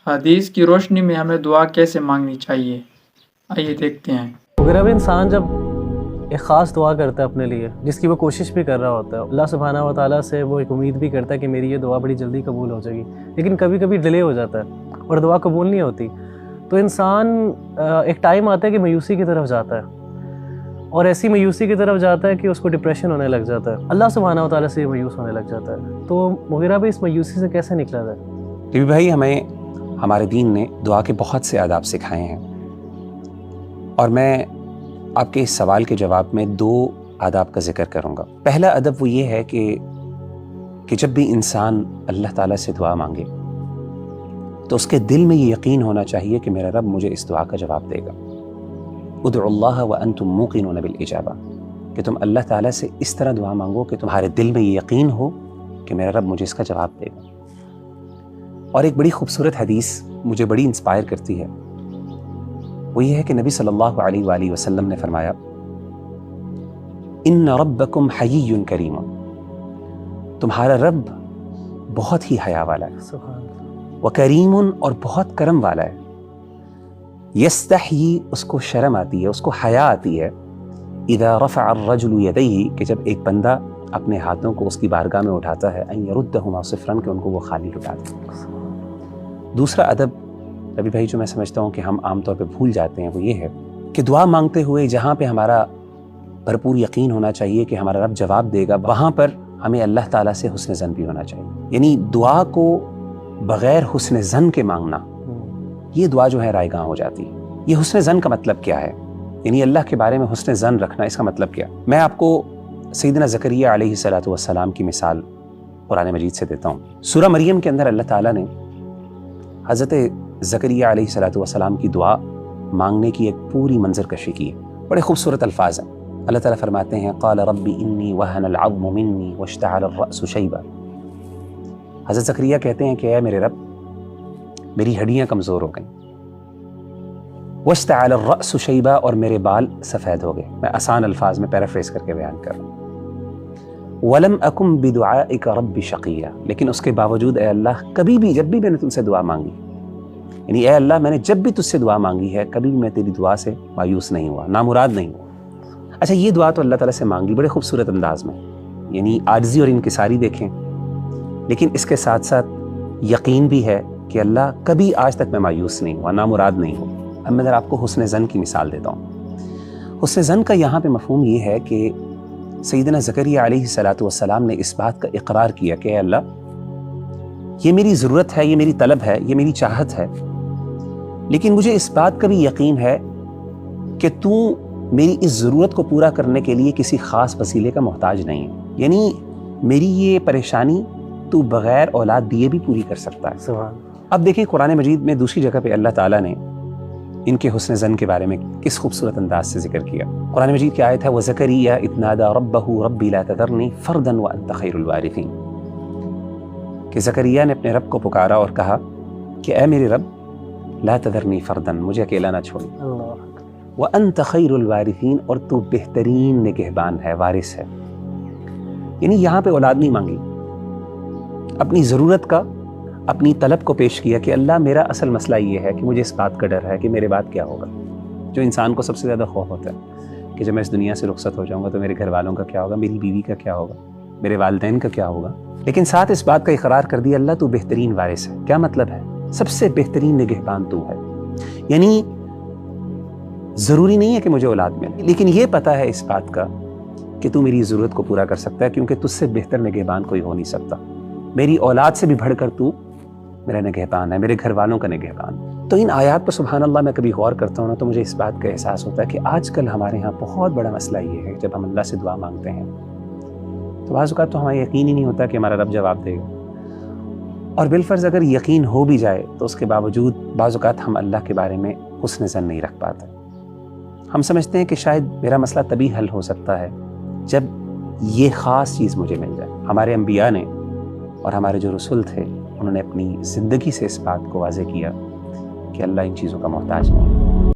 حدیث کی روشنی میں ہمیں دعا کیسے مانگنی چاہیے، آئیے دیکھتے ہیں۔ اگر اب انسان جب ایک خاص دعا کرتا ہے اپنے لیے جس کی وہ کوشش بھی کر رہا ہوتا ہے، اللہ سبحانہ و تعالیٰ سے وہ ایک امید بھی کرتا ہے کہ میری یہ دعا بڑی جلدی قبول ہو جائے گی، لیکن کبھی کبھی ڈیلے ہو جاتا ہے اور دعا قبول نہیں ہوتی، تو انسان ایک ٹائم آتا ہے کہ مایوسی کی طرف جاتا ہے، اور ایسی مایوسی کی طرف جاتا ہے کہ اس کو ڈپریشن ہونے لگ جاتا ہے، اللہ سبحانہ و تعالیٰ سے مایوس ہونے لگ جاتا ہے۔ تو مغیرہ بھائی اس مایوسی سے کیسے نکلا جائے؟ ٹی وی بھائی، ہمیں ہمارے دین نے دعا کے بہت سے آداب سکھائے ہیں، اور میں آپ کے اس سوال کے جواب میں 2 آداب کا ذکر کروں گا۔ پہلا ادب وہ یہ ہے کہ جب بھی انسان اللہ تعالیٰ سے دعا مانگے تو اس کے دل میں یہ یقین ہونا چاہیے کہ میرا رب مجھے اس دعا کا جواب دے گا۔ ادعوا اللہ وانتم موقنون بالاجابہ، کہ تم اللہ تعالیٰ سے اس طرح دعا مانگو کہ تمہارے دل میں یہ یقین ہو کہ میرا رب مجھے اس کا جواب دے گا۔ اور ایک بڑی خوبصورت حدیث مجھے بڑی انسپائر کرتی ہے، وہ یہ ہے کہ نبی صلی اللہ علیہ وآلہ وسلم نے فرمایا، ان ربکم حیی کریم، تمہارا رب بہت ہی حیا والا ہے، وکریم، اور بہت کرم والا ہے، یستحیی، اس کو شرم آتی ہے، اس کو حیا آتی ہے، اذا رفع الرجل یدیہ، کہ جب ایک بندہ اپنے ہاتھوں کو اس کی بارگاہ میں اٹھاتا ہے، ان یردہما صفرا، کہ ان کو وہ خالی لٹا دے۔ دوسرا ادب ابھی بھائی جو میں سمجھتا ہوں کہ ہم عام طور پہ بھول جاتے ہیں، وہ یہ ہے کہ دعا مانگتے ہوئے جہاں پہ ہمارا بھرپور یقین ہونا چاہیے کہ ہمارا رب جواب دے گا، وہاں پر ہمیں اللہ تعالیٰ سے حسن ظن بھی ہونا چاہیے۔ یعنی دعا کو بغیر حسن ظن کے مانگنا، یہ دعا جو ہے رائے گاں ہو جاتی ہے۔ یہ حسن ظن کا مطلب کیا ہے؟ یعنی اللہ کے بارے میں حسن ظن رکھنا، اس کا مطلب کیا؟ میں آپ کو سیدنا زکریا علیہ السلام کی مثال قرآن مجید سے دیتا ہوں۔ سورہ مریم کے اندر اللہ تعالیٰ نے حضرت زکریا علیہ السلام کی دعا مانگنے کی ایک پوری منظر کشی کی ہے، بڑے خوبصورت الفاظ ہیں۔ اللہ تعالیٰ فرماتے ہیں، قال رب انی وہن العظم منی واشتعل الرأس شیبا۔ حضرت زکریا کہتے ہیں کہ اے میرے رب، میری ہڈیاں کمزور ہو گئیں، واشتعل الرأس شیبا، اور میرے بال سفید ہو گئے۔ میں آسان الفاظ میں پیرافریز کر کے بیان کر رہا ہوں۔ ولم اکم بدعائک رب شقیا، لیکن اس کے باوجود اے اللہ، کبھی بھی جب بھی میں نے تم سے دعا مانگی، یعنی اے اللہ میں نے جب بھی تجھ سے دعا مانگی ہے، کبھی بھی میں تیری دعا سے مایوس نہیں ہوا، نامراد نہیں ہوا۔ اچھا، یہ دعا تو اللہ تعالیٰ سے مانگی بڑے خوبصورت انداز میں، یعنی عاجزی اور انکساری دیکھیں، لیکن اس کے ساتھ ساتھ یقین بھی ہے کہ اللہ کبھی آج تک میں مایوس نہیں ہوا، نامراد نہیں ہوا۔ اب میں ذرا آپ کو حسن ظن کی مثال دیتا ہوں۔ حسن ظن کا یہاں پہ مفہوم یہ ہے کہ سیدنا زکریا علیہ السلام نے اس بات کا اقرار کیا کہ اے اللہ، یہ میری ضرورت ہے، یہ میری طلب ہے، یہ میری چاہت ہے، لیکن مجھے اس بات کا بھی یقین ہے کہ تو میری اس ضرورت کو پورا کرنے کے لیے کسی خاص وسیلے کا محتاج نہیں ہے، یعنی میری یہ پریشانی تو بغیر اولاد دیے بھی پوری کر سکتا ہے۔ اب دیکھیں قرآن مجید میں دوسری جگہ پہ اللہ تعالیٰ نے ان کے حسن ظن کے بارے میں کس خوبصورت انداز سے ذکر کیا۔ قرآن مجید کی آیت ہے، وَزَكَرِيَّا إِذْ نَادَىٰ رَبَّهُ رَبِّ لَا تَذَرْنِي فَرْدًا وَأَنْتَ خَيْرُ الْوَارِثِينَ، کہ زکریا نے اپنے رب کو پکارا اور کہا کہ اے میرے رب، لا تذرنی فردن، مجھے اکیلا نہ چھوڑ، وَأَنْتَ خَيْرُ الْوَارِثِينَ، اور تو بہترین نگہبان ہے، وارث ہے۔ یعنی یہاں پہ اولاد نہیں مانگی، اپنی ضرورت کا، اپنی طلب کو پیش کیا کہ اللہ، میرا اصل مسئلہ یہ ہے کہ مجھے اس بات کا ڈر ہے کہ میرے بعد کیا ہوگا، جو انسان کو سب سے زیادہ خوف ہوتا ہے کہ جب میں اس دنیا سے رخصت ہو جاؤں گا تو میرے گھر والوں کا کیا ہوگا، میری بیوی کا کیا ہوگا، میرے والدین کا کیا ہوگا، لیکن ساتھ اس بات کا اقرار کر دیا، اللہ تو بہترین وارث ہے۔ کیا مطلب ہے؟ سب سے بہترین نگہبان تو ہے، یعنی ضروری نہیں ہے کہ مجھے اولاد ملے، لیکن یہ پتہ ہے اس بات کا کہ تو میری ضرورت کو پورا کر سکتا ہے، کیونکہ تجھ سے بہتر نگہبان کوئی ہو نہیں سکتا، میری اولاد سے بھی بڑھ کر تو میرا نگہبان ہے، میرے گھر والوں کا نگہبان۔ تو ان آیات پر سبحان اللہ میں کبھی غور کرتا ہوں نا، تو مجھے اس بات کا احساس ہوتا ہے کہ آج کل ہمارے ہاں بہت بڑا مسئلہ یہ ہے، جب ہم اللہ سے دعا مانگتے ہیں تو بعض اوقات تو ہمیں یقین ہی نہیں ہوتا کہ ہمارا رب جواب دے گا، اور بالفرض اگر یقین ہو بھی جائے تو اس کے باوجود بعض اوقات ہم اللہ کے بارے میں حسن ظن نہیں رکھ پاتے۔ ہم سمجھتے ہیں کہ شاید میرا مسئلہ تبھی حل ہو سکتا ہے جب یہ خاص چیز مجھے مل جائے۔ ہمارے انبیاء نے اور ہمارے جو رسول تھے، انہوں نے اپنی زندگی سے اس بات کو واضح کیا کہ اللہ ان چیزوں کا محتاج نہیں ہے۔